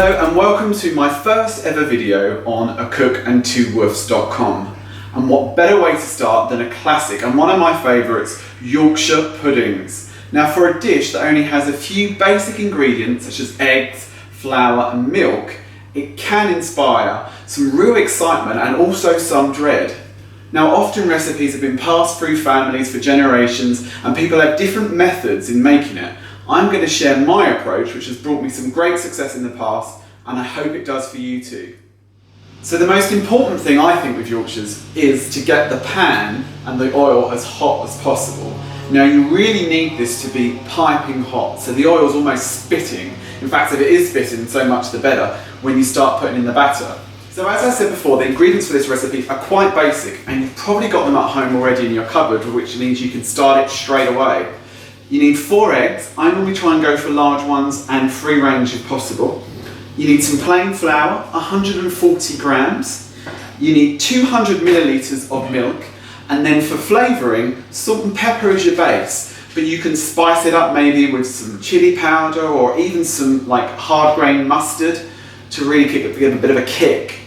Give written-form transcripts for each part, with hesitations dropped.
Hello and welcome to my first ever video on acookandtwowoofs.com. And what better way to start than a classic and one of my favourites, Yorkshire Puddings. Now for a dish that only has a few basic ingredients such as eggs, flour and milk, it can inspire some real excitement and also some dread. Now often recipes have been passed through families for generations and people have different methods in making it. I'm going to share my approach, which has brought me some great success in the past, and I hope it does for you too. So the most important thing I think with Yorkshires is to get the pan and the oil as hot as possible. Now you really need this to be piping hot, so the oil's almost spitting. In fact, if it is spitting, so much the better when you start putting in the batter. So as I said before, the ingredients for this recipe are quite basic, and you've probably got them at home already in your cupboard, which means you can start it straight away. You need 4 eggs. I normally try and go for large ones and free range if possible. You need some plain flour, 140 grams. You need 200 millilitres of milk. And then for flavouring, salt and pepper is your base. But you can spice it up maybe with some chilli powder or even some like hard grain mustard to really give a bit of a kick.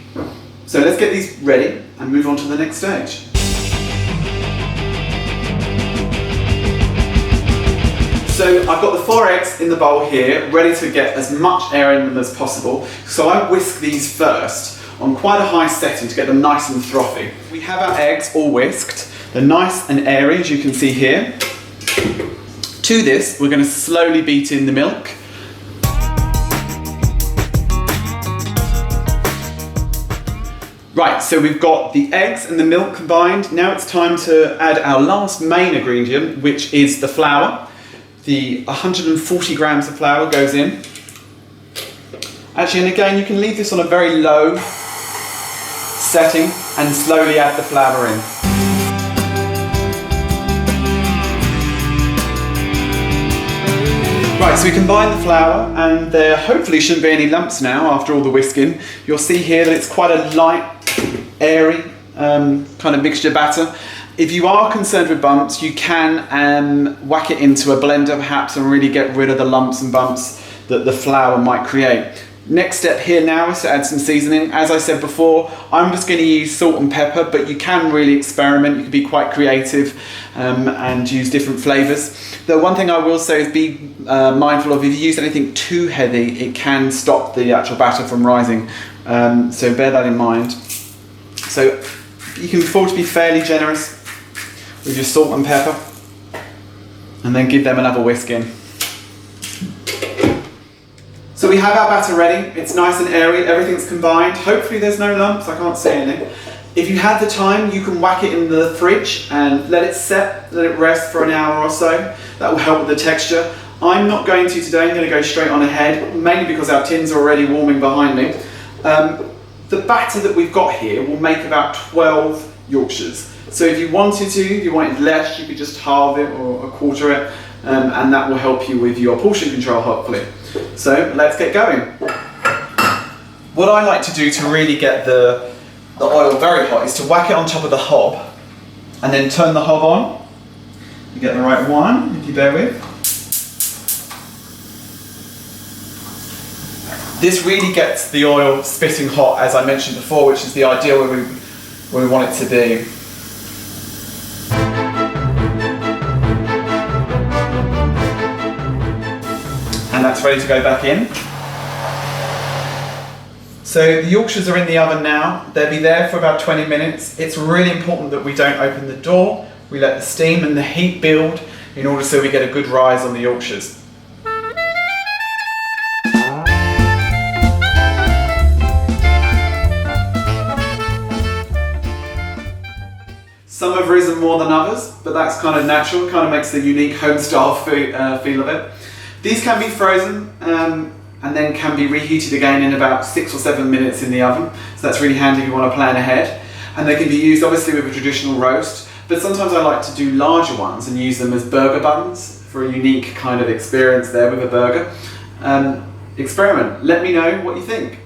So let's get these ready and move on to the next stage. So I've got the 4 eggs in the bowl here, ready to get as much air in them as possible. So I whisk these first on quite a high setting to get them nice and frothy. We have our eggs all whisked. They're nice and airy, as you can see here. To this, we're going to slowly beat in the milk. Right, so we've got the eggs and the milk combined. Now it's time to add our last main ingredient, which is the flour. The 140 grams of flour goes in. Actually, and again, you can leave this on a very low setting and slowly add the flour in. Right, so we combine the flour and there hopefully shouldn't be any lumps now after all the whisking. You'll see here that it's quite a light, airy kind of mixture batter. If you are concerned with bumps, you can whack it into a blender perhaps and really get rid of the lumps and bumps that the flour might create. Next step here now is to add some seasoning. As I said before, I'm just going to use salt and pepper, but you can really experiment. You can be quite creative and use different flavours. The one thing I will say is be mindful of if you use anything too heavy, it can stop the actual batter from rising. So bear that in mind. So you can afford to be fairly generous with your salt and pepper and then give them another whisk in. So we have our batter ready, it's nice and airy, everything's combined. Hopefully there's no lumps, I can't see any. If you have the time, you can whack it in the fridge and let it set, let it rest for an hour or so. That will help with the texture. I'm not going to today, I'm going to go straight on ahead, mainly because our tins are already warming behind me. The batter that we've got here will make about 12 Yorkshires. So if you wanted to, if you wanted less, you could just halve it or a quarter it, and that will help you with your portion control hopefully. So let's get going. What I like to do to really get the oil very hot is to whack it on top of the hob and then turn the hob on. You get the right one, if you bear with. This really gets the oil spitting hot, as I mentioned before, which is the ideal where we want it to be. And that's ready to go back in. So the Yorkshires are in the oven now. They'll be there for about 20 minutes. It's really important that we don't open the door. We let the steam and the heat build in order so we get a good rise on the Yorkshires. Some have risen more than others, but that's kind of natural, kind of makes the unique home style feel of it. These can be frozen and then can be reheated again in about 6 or 7 minutes in the oven, so that's really handy if you want to plan ahead. And they can be used obviously with a traditional roast, but sometimes I like to do larger ones and use them as burger buns for a unique kind of experience there with a burger. Experiment, let me know what you think.